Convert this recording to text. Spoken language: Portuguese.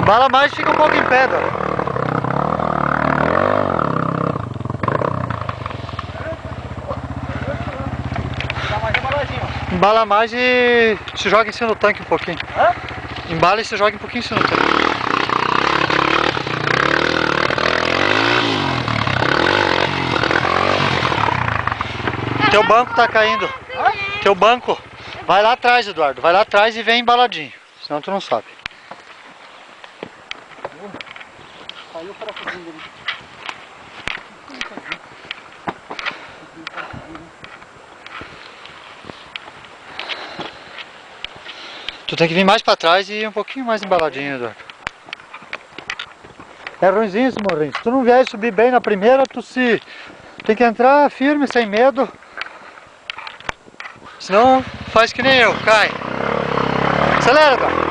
Embala mais e fica um pouco em pé, Eduardo. Embala mais e se joga em cima do tanque um pouquinho. Hã? Embala e se joga um pouquinho em cima do tanque. Teu banco tá caindo. Hã? Teu banco. Vai lá atrás, Eduardo. Vai lá atrás e vem embaladinho. Senão tu não sabe. Saiu para fundo ali. Tu tem que vir mais pra trás e ir um pouquinho mais embaladinho, Eduardo. É ruimzinho esse morrinho. Se tu não vier subir bem na primeira, tu tem que entrar firme, sem medo. Senão faz que nem eu, cai. Acelera, Eduardo.